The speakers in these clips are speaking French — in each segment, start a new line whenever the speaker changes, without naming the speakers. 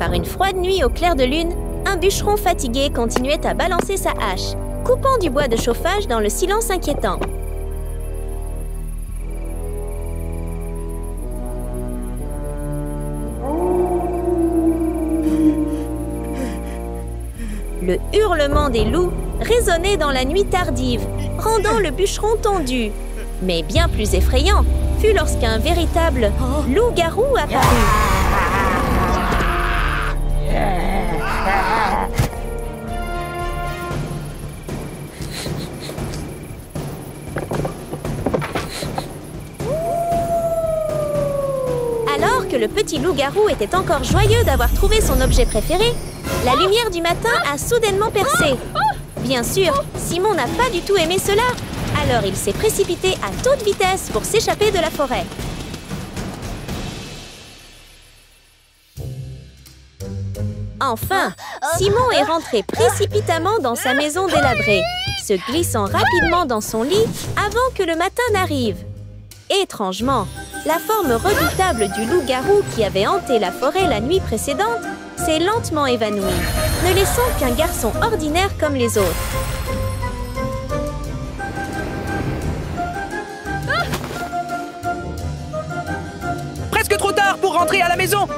Par une froide nuit au clair de lune, un bûcheron fatigué continuait à balancer sa hache, coupant du bois de chauffage dans le silence inquiétant. Le hurlement des loups résonnait dans la nuit tardive, rendant le bûcheron tendu. Mais bien plus effrayant fut lorsqu'un véritable loup-garou apparut. Alors que le petit loup-garou était encore joyeux d'avoir trouvé son objet préféré, la lumière du matin a soudainement percé. Bien sûr, Simon n'a pas du tout aimé cela. Alors il s'est précipité à toute vitesse pour s'échapper de la forêt. Enfin, Simon est rentré précipitamment dans sa maison délabrée, se glissant rapidement dans son lit avant que le matin n'arrive. Étrangement, la forme redoutable du loup-garou qui avait hanté la forêt la nuit précédente s'est lentement évanouie, ne laissant qu'un garçon ordinaire comme les autres.
Presque trop tard pour rentrer à la maison.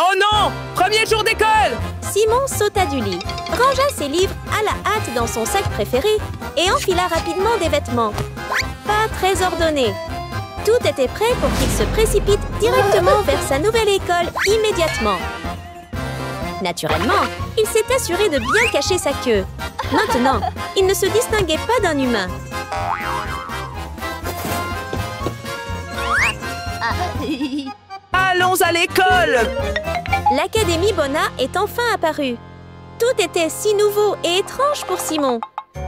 Oh non! Premier jour d'école!
Simon sauta du lit, rangea ses livres à la hâte dans son sac préféré et enfila rapidement des vêtements. Pas très ordonnés. Tout était prêt pour qu'il se précipite directement vers sa nouvelle école immédiatement. Naturellement, il s'est assuré de bien cacher sa queue. Maintenant, il ne se distinguait pas d'un humain.
Allons à l'école!
L'Académie Bona est enfin apparue. Tout était si nouveau et étrange pour Simon.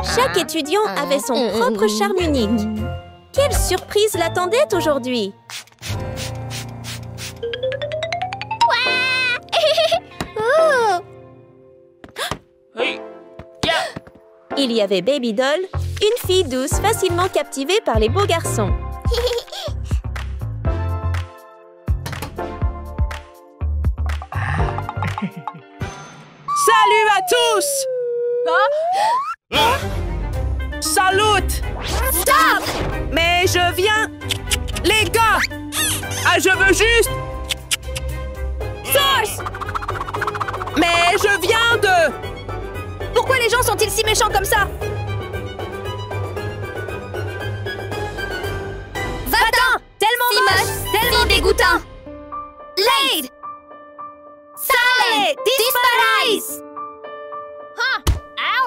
Chaque étudiant avait son propre charme unique. Quelle surprise l'attendait aujourd'hui! Il y avait Baby Doll, une fille douce facilement captivée par les beaux garçons.
Salut à tous! Salut!
Stop!
Mais je viens... Les gars! Ah, je veux juste...
Source!
Mais je viens de...
Pourquoi les gens sont-ils si méchants comme ça? Va-t'en! Tellement moche! Tellement dégoûtant! Lade! Sale! Disparaisse!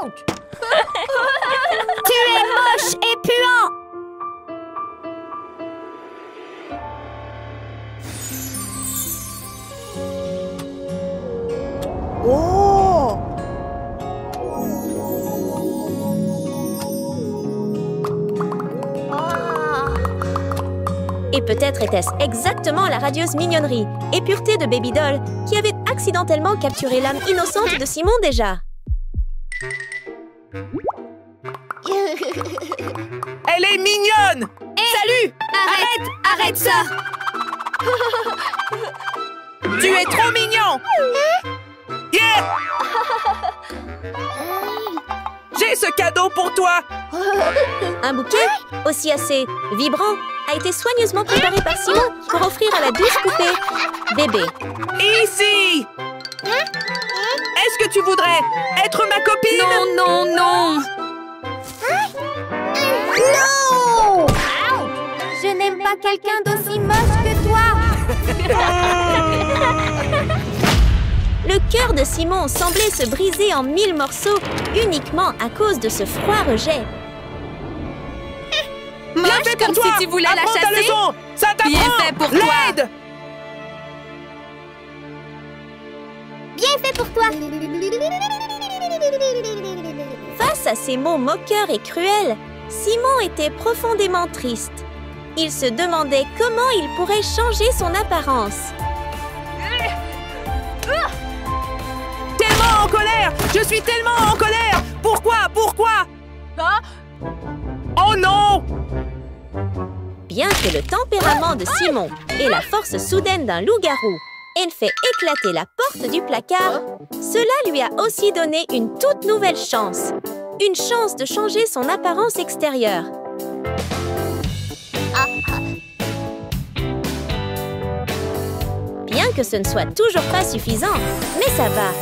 Ouch! Tu es moche et puant!
Oh!
Et peut-être était-ce exactement la radieuse mignonnerie et pureté de Baby Doll qui avait accidentellement capturé l'âme innocente de Simon déjà.
Elle est mignonne!
Salut! Arrête ça!
Tu es trop mignon! Yeah! J'ai ce cadeau pour toi!
Un bouquet, aussi assez vibrant, a été soigneusement préparé par Simon pour offrir à la douce poupée bébé.
Ici! Est-ce que tu voudrais être ma copine?
Non!
Non!
Je n'aime pas quelqu'un d'aussi moche que toi. Le cœur de Simon semblait se briser en 1000 morceaux uniquement à cause de ce froid rejet.
Bien fait pour
comme
toi!
si tu voulais la
Apprends ta
chasser.
leçon! Ça t'apprend!
Bien fait pour toi.
L'aide!
Bien fait pour toi. Face à ces mots moqueurs et cruels, Simon était profondément triste. Il se demandait comment il pourrait changer son apparence.
Tellement en colère! Je suis tellement en colère! Pourquoi?
Hein?
Bien que le tempérament de Simon ait la force soudaine d'un loup-garou et fait éclater la porte du placard, cela lui a aussi donné une toute nouvelle chance. Une chance de changer son apparence extérieure. Bien que ce ne soit toujours pas suffisant, mais ça va.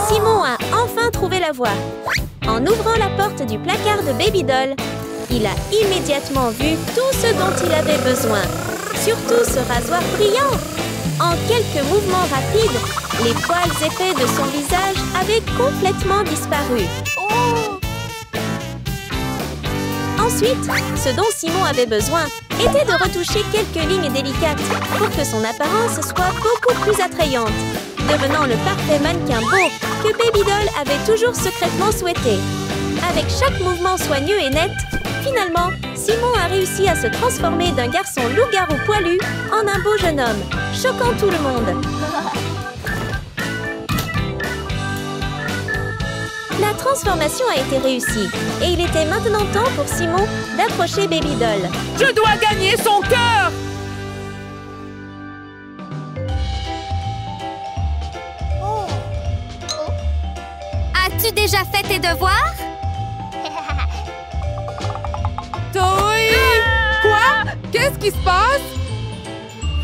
Simon a enfin trouvé la voie. En ouvrant la porte du placard de Babydoll, il a immédiatement vu tout ce dont il avait besoin. Surtout ce rasoir brillant. En quelques mouvements rapides, les poils épais de son visage avaient complètement disparu. Ensuite, ce dont Simon avait besoin était de retoucher quelques lignes délicates pour que son apparence soit beaucoup plus attrayante, devenant le parfait mannequin beau que Babydoll avait toujours secrètement souhaité. Avec chaque mouvement soigneux et net, finalement, Simon a réussi à se transformer d'un garçon loup-garou poilu en un beau jeune homme, choquant tout le monde. La transformation a été réussie et il était maintenant temps pour Simon d'approcher Babydoll.
Je dois gagner son cœur!
As-tu déjà fait tes devoirs?
Toei! Quoi? Qu'est-ce qui se passe?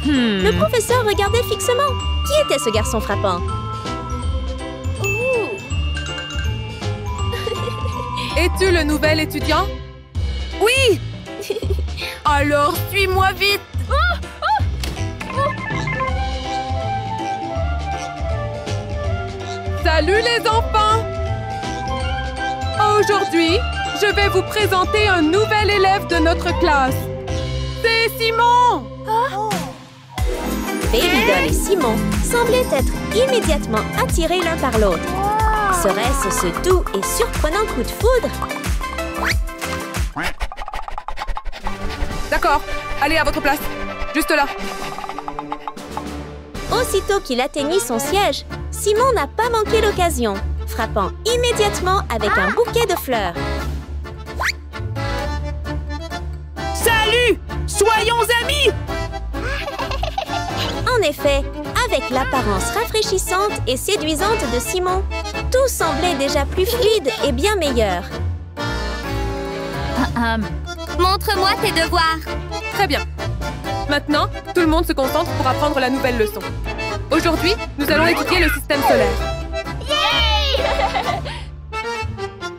Le professeur regardait fixement. Qui était ce garçon frappant?
Es-tu le nouvel étudiant?
Oui!
Alors, suis-moi vite! Salut les enfants! Aujourd'hui, je vais vous présenter un nouvel élève de notre classe. C'est Simon!
Babydoll et Simon semblaient être immédiatement attirés l'un par l'autre. Serait-ce ce doux et surprenant coup de foudre?
D'accord, allez à votre place. Juste là.
Aussitôt qu'il atteignit son siège, Simon n'a pas manqué l'occasion, frappant immédiatement avec un bouquet de fleurs.
Salut! Soyons amis!
En effet, avec l'apparence rafraîchissante et séduisante de Simon, tout semblait déjà plus fluide et bien meilleur.
Montre-moi tes devoirs.
Très bien. Maintenant, tout le monde se concentre pour apprendre la nouvelle leçon. Aujourd'hui, nous allons étudier le système solaire.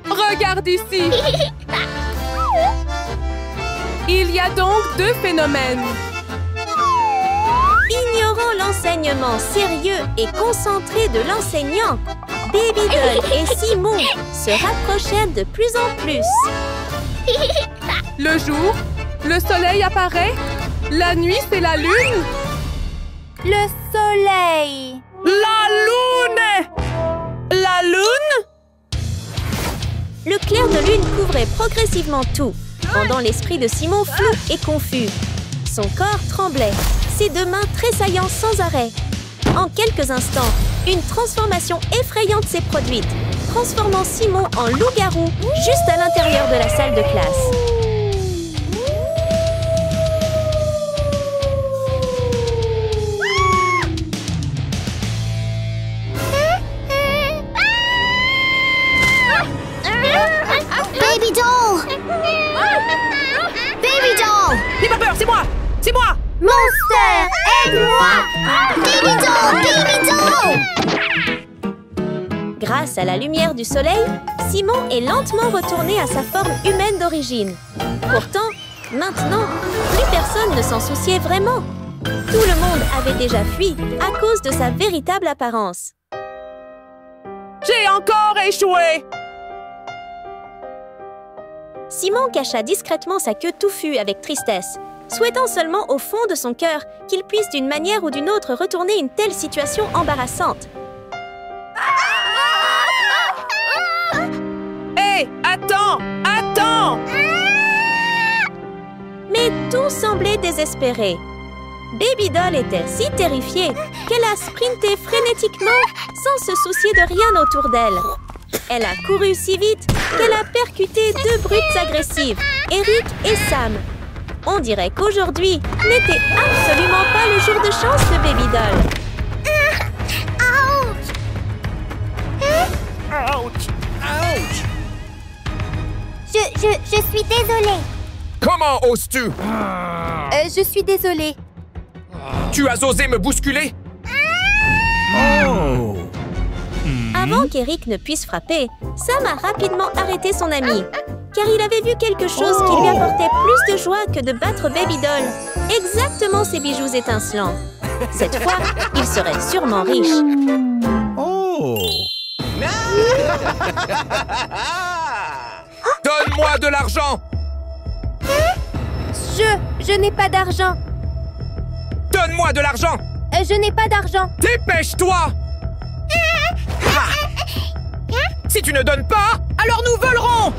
Regarde ici. Il y a donc deux phénomènes.
Ignorant l'enseignement sérieux et concentré de l'enseignant, Babydoll et Simon se rapprochèrent de plus en plus.
Le jour, le soleil apparaît. La nuit, c'est la lune.
Le soleil.
La lune! La lune?
Le clair de lune couvrait progressivement tout, rendant l'esprit de Simon flou et confus. Son corps tremblait, ses deux mains tressaillant sans arrêt. En quelques instants, une transformation effrayante s'est produite, transformant Simon en loup-garou juste à l'intérieur de la salle de classe.
Babydoll! Babydoll!
N'aie pas peur, c'est moi! C'est moi!
Monster, aide-moi! Babydoll! Babydoll!
Grâce à la lumière du soleil, Simon est lentement retourné à sa forme humaine d'origine. Pourtant, maintenant, plus personne ne s'en souciait vraiment. Tout le monde avait déjà fui à cause de sa véritable apparence.
J'ai encore échoué!
Simon cacha discrètement sa queue touffue avec tristesse, souhaitant seulement au fond de son cœur qu'il puisse d'une manière ou d'une autre retourner une telle situation embarrassante.
Hé, attends! Attends!
Mais tout semblait désespéré. Babydoll était si terrifiée qu'elle a sprinté frénétiquement sans se soucier de rien autour d'elle. Elle a couru si vite qu'elle a percuté deux brutes agressives, Eric et Sam. On dirait qu'aujourd'hui n'était absolument pas le jour de chance de Baby Doll.
Je suis désolée.
Comment oses-tu?
Je suis désolée.
Tu as osé me bousculer?
Avant qu'Eric ne puisse frapper, Sam a rapidement arrêté son ami, car il avait vu quelque chose qui lui apportait plus de joie que de battre Baby Doll. Exactement ses bijoux étincelants. Cette fois, il serait sûrement riche.
Donne-moi de l'argent!
Je n'ai pas d'argent.
Donne-moi de l'argent!
Je n'ai pas d'argent.
Dépêche-toi! Si tu ne donnes pas,
Alors nous volerons!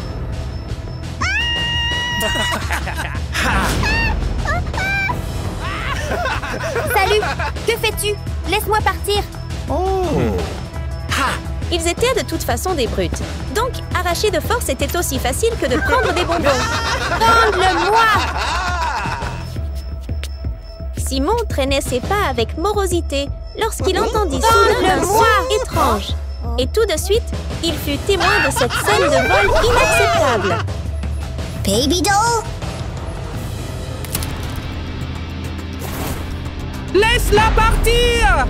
Salut, que fais-tu? Laisse-moi partir.
Ils étaient de toute façon des brutes. Donc, arracher de force était aussi facile que de prendre des bonbons.
Rends-le-moi.
Simon traînait ses pas avec morosité lorsqu'il entendit soudain un son étrange. Et tout de suite, il fut témoin de cette scène de vol inacceptable.
Baby Doll.
Laisse-la partir!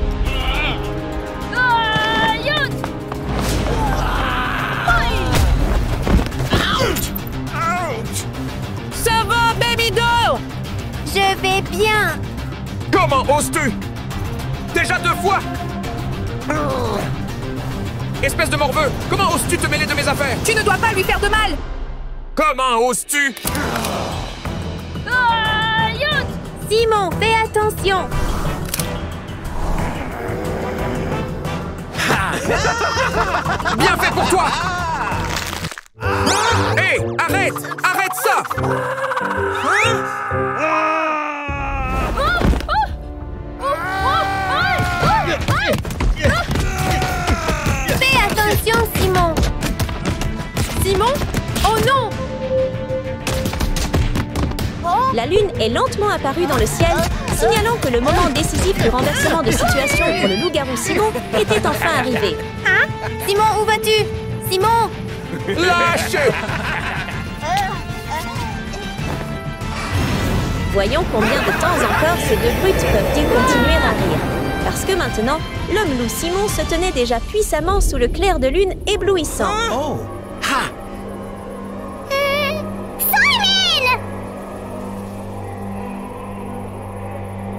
Ça va, Baby Doll?
Je vais bien.
comment oses-tu? Déjà 2 fois! Espèce de morveux! Comment oses-tu te mêler de mes affaires?
Tu ne dois pas lui faire de mal!
Comment oses-tu?
Simon, fais attention.
Bien fait pour toi! Hé! Arrête! Arrête ça!
Fais attention, Simon.
Simon? Oh non!
La lune est lentement apparue dans le ciel, signalant que le moment décisif du renversement de situation pour le loup-garou Simon était enfin arrivé.
Hein? Simon, où vas-tu? Simon!
Lâche!
Voyons combien de temps encore ces 2 brutes peuvent-ils continuer à rire. Parce que maintenant, l'homme-loup Simon se tenait déjà puissamment sous le clair de lune éblouissant.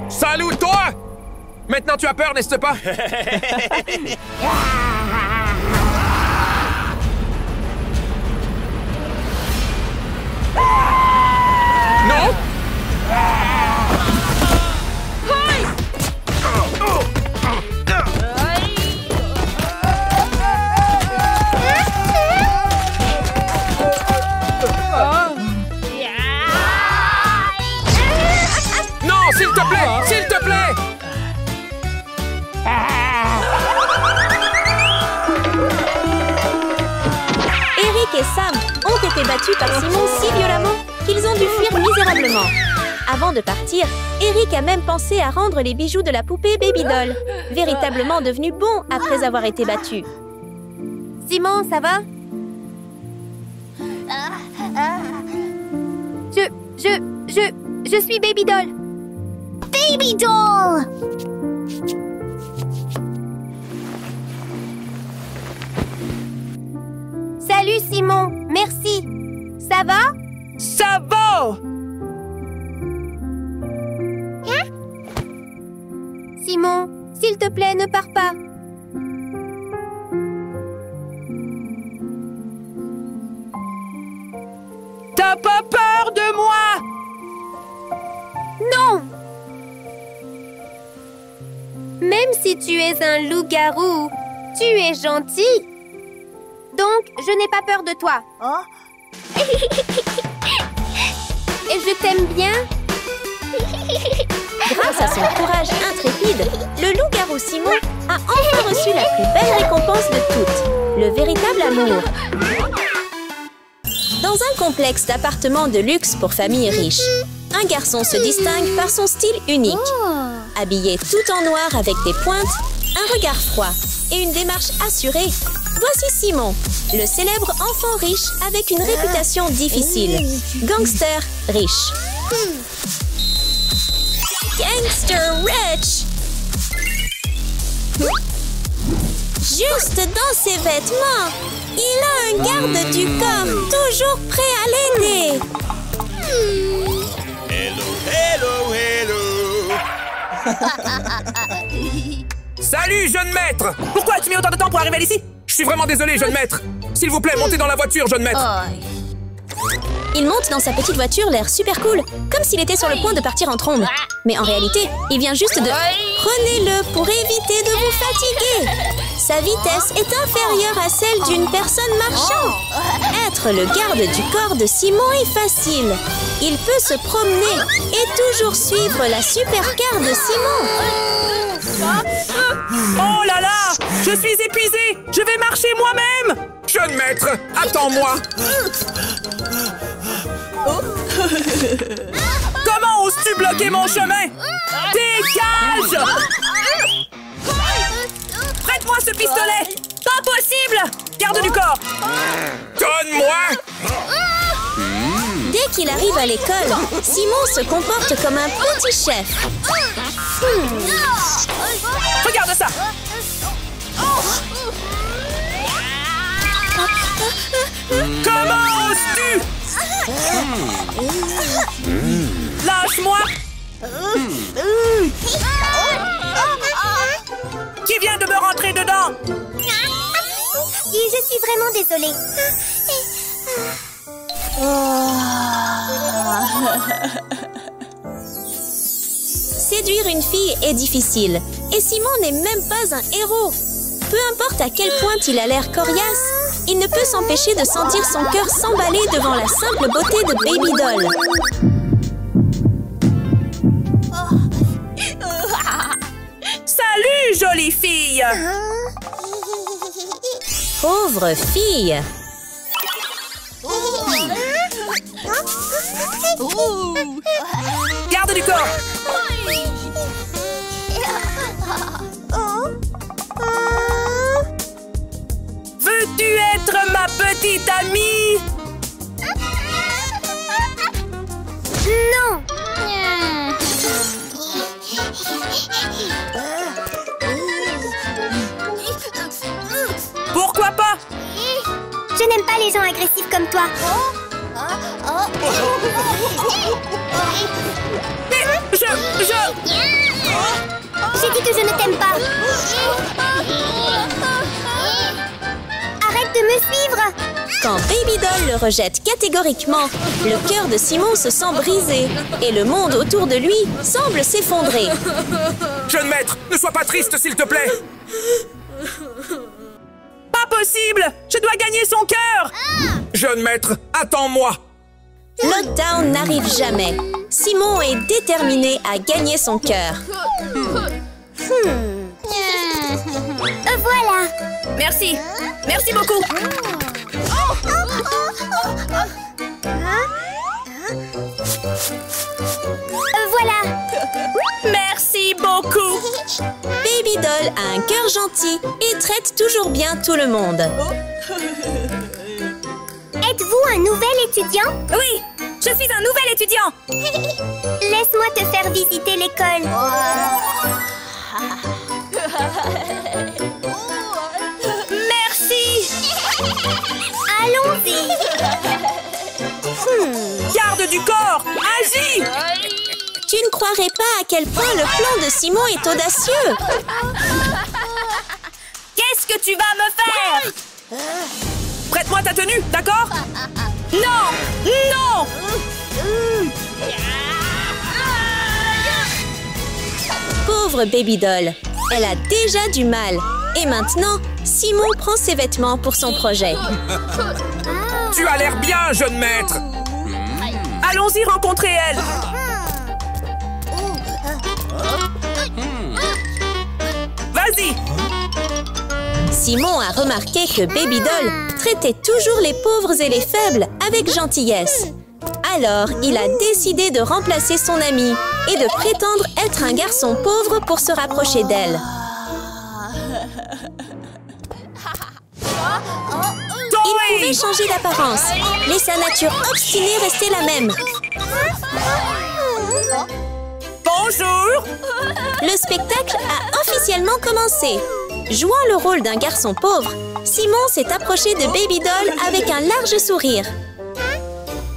Salut, toi! Maintenant tu as peur, n'est-ce pas? Non? Non, s'il te plaît! S'il te plaît!
Eric et Sam ont été battus par Simon si violemment qu'ils ont dû fuir misérablement. Avant de partir, Eric a même pensé à rendre les bijoux de la poupée Baby Doll, véritablement devenu bon après avoir été battu.
Simon, ça va? Je suis Baby Doll. Baby Doll! Salut Simon, merci. Ça va?
Ça va!
Simon, s'il te plaît, ne pars pas.
T'as pas peur de moi?
Non! Même si tu es un loup-garou, tu es gentil. Donc, je n'ai pas peur de toi. Et je t'aime bien.
Grâce à son courage intrépide, le loup-garou Simon a enfin reçu la plus belle récompense de toutes, le véritable amour. Dans un complexe d'appartements de luxe pour familles riches, Un garçon se distingue par son style unique. Habillé tout en noir avec des pointes, un regard froid et une démarche assurée, voici Simon, le célèbre enfant riche avec une réputation difficile. Gangster riche. Gangster rich! Juste dans ses vêtements, il a un garde du corps toujours prêt à l'aider.
Hello, hello, hello. Salut, jeune maître!
Pourquoi tu mets autant de temps pour arriver ici?
Je suis vraiment désolé, jeune maître. S'il vous plaît, montez dans la voiture, jeune maître.
Il monte dans sa petite voiture, l'air super cool, comme s'il était sur le point de partir en trombe. Mais en réalité, il vient juste de... Prenez-le pour éviter de vous fatiguer. Sa vitesse est inférieure à celle d'une personne marchant. Être le garde du corps de Simon est facile. Il peut se promener et toujours suivre la supercar de Simon.
Oh là là! Je suis épuisée! Je vais marcher moi-même!
Jeune maître, attends-moi.
Comment oses-tu bloquer mon chemin? Dégage! Prête-moi ce pistolet! Pas possible! Garde du corps!
Donne-moi.
Dès qu'il arrive à l'école, Simon se comporte comme un petit chef.
Regarde ça! Comment oses-tu? Lâche-moi! Qui vient de me rentrer dedans?
Je suis vraiment désolée.
Séduire une fille est difficile, et Simon n'est même pas un héros. Peu importe à quel point il a l'air coriace, il ne peut s'empêcher de sentir son cœur s'emballer devant la simple beauté de Baby Doll.
Salut, jolie fille!
Pauvre fille!
Garde du corps! Veux-tu être ma petite amie?
Non!
Pourquoi pas?
Je n'aime pas les gens agressifs comme toi. J'ai dit que je ne t'aime pas. Arrête de me suivre.
Quand Baby Doll le rejette catégoriquement, le cœur de Simon se sent brisé et le monde autour de lui semble s'effondrer.
Jeune maître, ne sois pas triste, s'il te plaît.
Pas possible! Je dois gagner son cœur!
Jeune maître, attends-moi.
Lockdown n'arrive jamais. Simon est déterminé à gagner son cœur.
Voilà.
Merci! Merci beaucoup!
Voilà.
Merci beaucoup!
Baby Doll a un cœur gentil et traite toujours bien tout le monde.
Êtes-vous un nouvel étudiant?
Oui! Je suis un nouvel étudiant!
Laisse-moi te faire visiter l'école.
Merci!
Allons-y.
Garde du corps! Agis!
Tu ne croirais pas à quel point le plan de Simon est audacieux.
Qu'est-ce que tu vas me faire? Prête-moi ta tenue, d'accord? Non! Non!
Pauvre Baby Doll, elle a déjà du mal. Et maintenant, Simon prend ses vêtements pour son projet.
Tu as l'air bien, jeune maître.
Allons-y rencontrer elle! Vas-y!
Simon a remarqué que Baby Doll traitait toujours les pauvres et les faibles avec gentillesse. Alors, il a décidé de remplacer son amie et de prétendre être un garçon pauvre pour se rapprocher d'elle. Il pouvait changer d'apparence, mais sa nature obstinée restait la même.
Bonjour!
Le spectacle a officiellement commencé. Jouant le rôle d'un garçon pauvre, Simon s'est approché de Baby Doll avec un large sourire.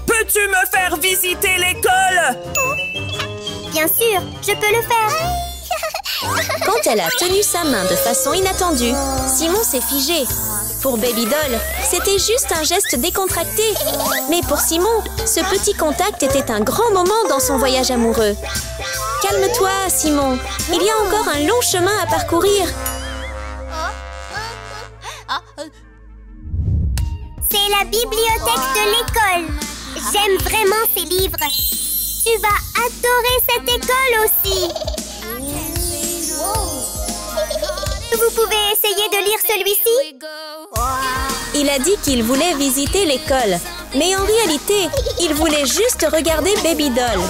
Peux-tu me faire visiter l'école?
Bien sûr, je peux le faire.
Quand elle a tenu sa main de façon inattendue, Simon s'est figé. Pour Baby Doll, c'était juste un geste décontracté. Mais pour Simon, ce petit contact était un grand moment dans son voyage amoureux. Calme-toi, Simon. Il y a encore un long chemin à parcourir.
C'est la bibliothèque de l'école. J'aime vraiment ces livres. Tu vas adorer cette école aussi. Vous pouvez essayer de lire celui-ci?
Il a dit qu'il voulait visiter l'école. Mais en réalité, il voulait juste regarder Baby Doll.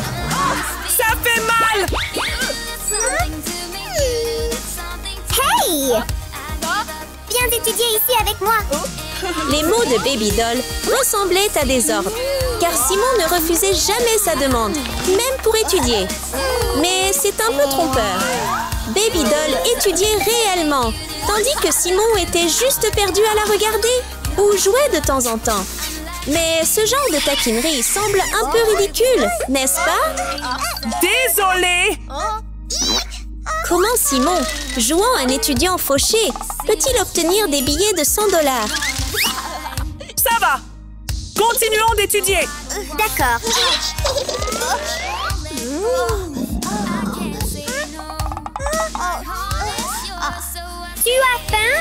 Ça fait mal!
Hey! Viens étudier ici avec moi.
Les mots de Baby Doll ressemblaient à des ordres, car Simon ne refusait jamais sa demande, même pour étudier. Mais c'est un peu trompeur. Baby Doll étudiait réellement, tandis que Simon était juste perdu à la regarder ou jouait de temps en temps. Mais ce genre de taquinerie semble un peu ridicule, n'est-ce pas?
Désolée!
Comment Simon, jouant un étudiant fauché, peut-il obtenir des billets de 100 $?
Ça va! Continuons d'étudier!
D'accord. Tu as faim?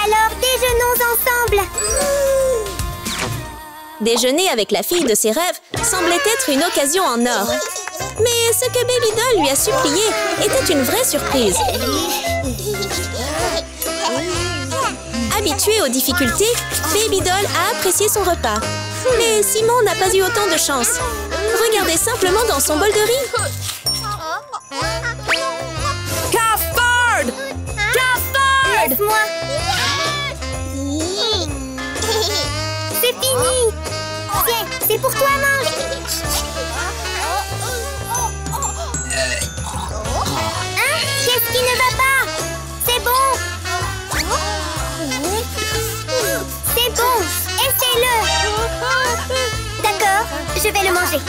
Alors déjeunons ensemble.
Déjeuner avec la fille de ses rêves semblait être une occasion en or. Mais ce que Baby Doll lui a supplié était une vraie surprise. Habitué aux difficultés, Baby Doll a apprécié son repas. Mais Simon n'a pas eu autant de chance. Regardez simplement dans son bol de riz.
Cafard! Cafard!
Laisse-moi. C'est fini. Tiens, c'est pour toi, mange. Hein? Qu'est-ce qui ne va pas? C'est bon. C'est bon. Essaie-le. D'accord, je vais le manger.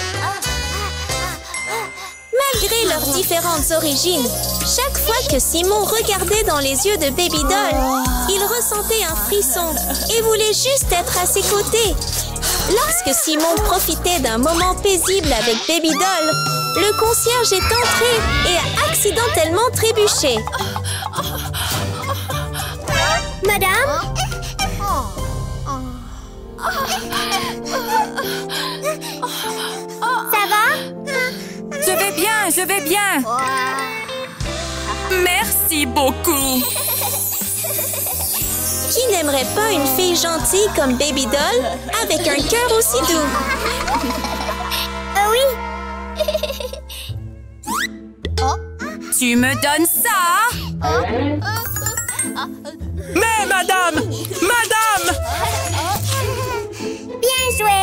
Malgré leurs différentes origines, chaque fois que Simon regardait dans les yeux de Baby Doll, il ressentait un frisson et voulait juste être à ses côtés. Lorsque Simon profitait d'un moment paisible avec Baby Doll, le concierge est entré et a accidentellement trébuché.
Madame? Ça va?
Je vais bien, je vais bien! Merci beaucoup!
Qui n'aimerait pas une fille gentille comme Baby Doll avec un cœur aussi doux?
Oui.
Tu me donnes ça? Mais madame! Madame!
Bien joué.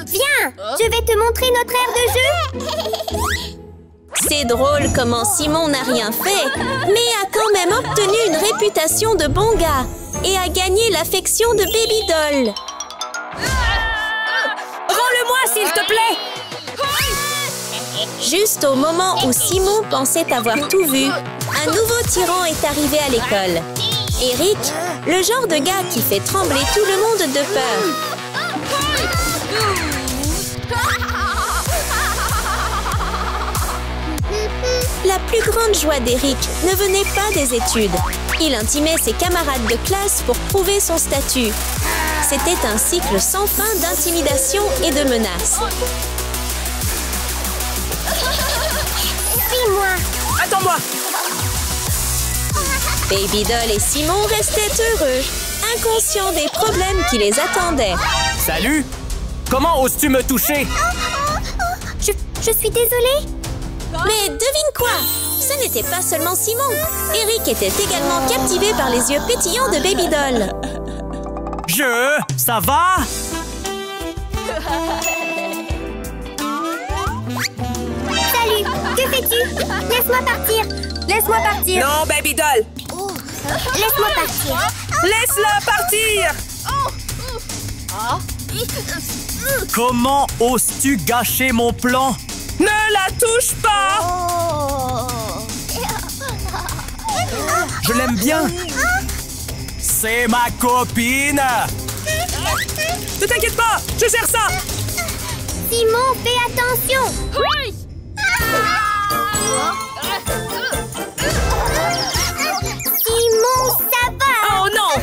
Viens, je vais te montrer notre aire de jeu.
C'est drôle comment Simon n'a rien fait, mais a quand même obtenu une réputation de bon gars et a gagné l'affection de Baby Doll.
Rends-le-moi, s'il te plaît!
Juste au moment où Simon pensait avoir tout vu, un nouveau tyran est arrivé à l'école. Eric, le genre de gars qui fait trembler tout le monde de peur. La plus grande joie d'Eric ne venait pas des études. Il intimait ses camarades de classe pour prouver son statut. C'était un cycle sans fin d'intimidation et de menaces.
Suis-moi.
Attends-moi!
Baby Doll et Simon restaient heureux. inconscients des problèmes qui les attendaient.
Salut! Comment oses-tu me toucher?
Je suis désolée.
Mais devine quoi? Ce n'était pas seulement Simon. Eric était également captivé par les yeux pétillants de Baby Doll.
Ça va?
Salut, que fais-tu? Laisse-moi partir. Laisse-moi partir.
Non, Baby Doll!
Laisse-moi partir.
Laisse-la partir!
Comment oses-tu gâcher mon plan?
Ne la touche pas!
Je l'aime bien. C'est ma copine.
Ne t'inquiète pas, je gère ça!
Simon, fais attention. Simon, ça va.
Oh non!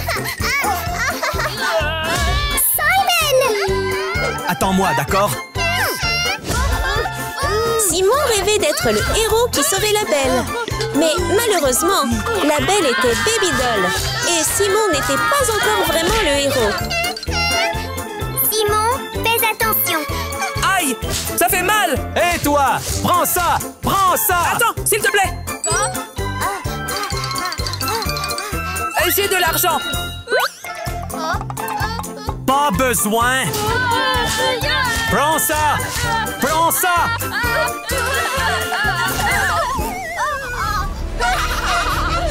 Simon!
Attends-moi, d'accord?
Simon rêvait d'être le héros qui sauvait la Belle. Mais malheureusement, la Belle était Baby Doll. Et Simon n'était pas encore vraiment le héros.
Simon, fais attention.
Aïe! Ça fait mal!
Hé toi! Prends ça! Prends ça!
Attends, s'il te plaît! J'ai de l'argent!
Pas besoin! Prends ça! Prends ça!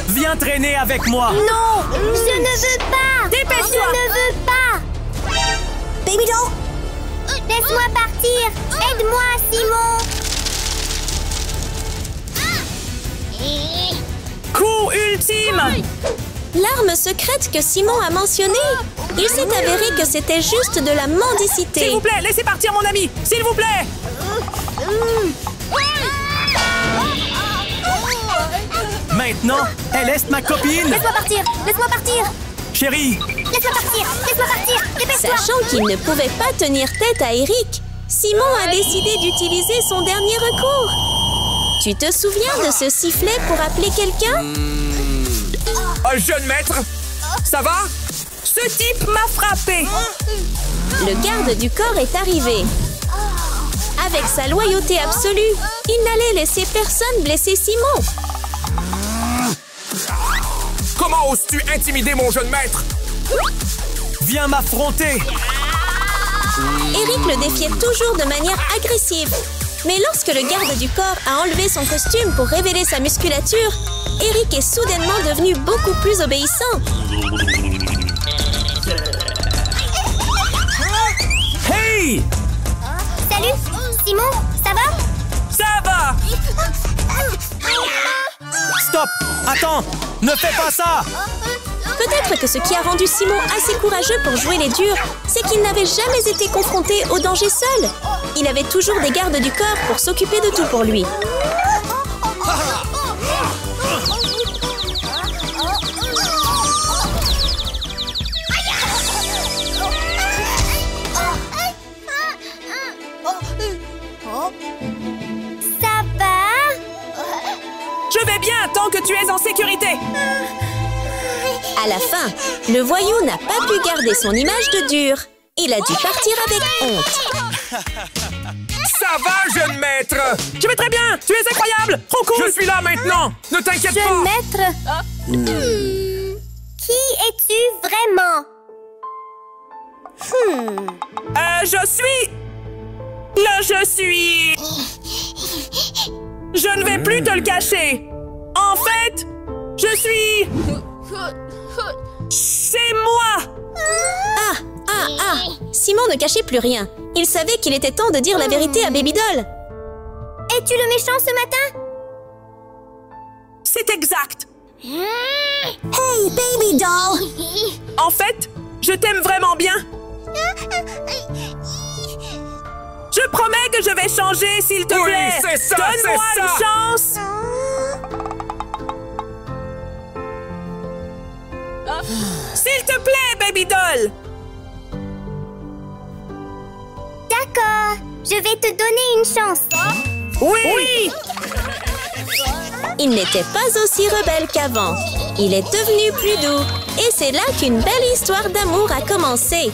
Viens traîner avec moi!
Non, je ne veux pas.
Dépêche-toi.
Je ne veux pas. Baby Doll, laisse-moi partir. Aide-moi, Simon.
Coup ultime!
L'arme secrète que Simon a mentionnée, il s'est avéré que c'était juste de la mendicité.
S'il vous plaît, laissez partir mon ami! S'il vous plaît!
Maintenant, elle est ma copine!
Laisse-moi partir. Laisse-moi partir.
Chérie!
Laisse-moi partir. Laisse-moi partir. Dépêche-toi.
Sachant qu'il ne pouvait pas tenir tête à Eric, Simon a décidé d'utiliser son dernier recours. Tu te souviens de ce sifflet pour appeler quelqu'un?
Jeune maître!
Ça va? Ce type m'a frappé!
Le garde du corps est arrivé. Avec sa loyauté absolue, il n'allait laisser personne blesser Simon.
Comment oses-tu intimider mon jeune maître? Viens m'affronter!
Eric le défiait toujours de manière agressive. Mais lorsque le garde du corps a enlevé son costume pour révéler sa musculature, Eric est soudainement devenu beaucoup plus obéissant.
Hey!
Salut, Simon, ça va?
Ça va!
Stop! Attends! Ne fais pas ça!
Peut-être que ce qui a rendu Simon assez courageux pour jouer les durs, c'est qu'il n'avait jamais été confronté au danger seul. Il avait toujours des gardes du corps pour s'occuper de tout pour lui.
Ça va?
Je vais bien tant que tu es en sécurité!
À la fin, le voyou n'a pas pu garder son image de dur. Il a dû partir avec honte.
Ça va, jeune maître!
Je vais très bien! Tu es incroyable! Trop cool!
Je suis là maintenant! Ne t'inquiète pas!
Jeune maître. Qui es-tu vraiment?
Je suis... Je ne vais plus te le cacher! En fait, je suis... C'est moi!
Simon ne cachait plus rien. Il savait qu'il était temps de dire la vérité à Baby Doll.
Es-tu le méchant ce matin?
C'est exact!
Hey, Baby Doll!
En fait, je t'aime vraiment bien. Je promets que je vais changer, s'il te
Oui,
plaît.
c'est ça,
Donne-moi
c'est
une
ça.
chance. S'il te plaît, Baby Doll.
D'accord, je vais te donner une chance.
Oui.
Il n'était pas aussi rebelle qu'avant. Il est devenu plus doux. Et c'est là qu'une belle histoire d'amour a commencé.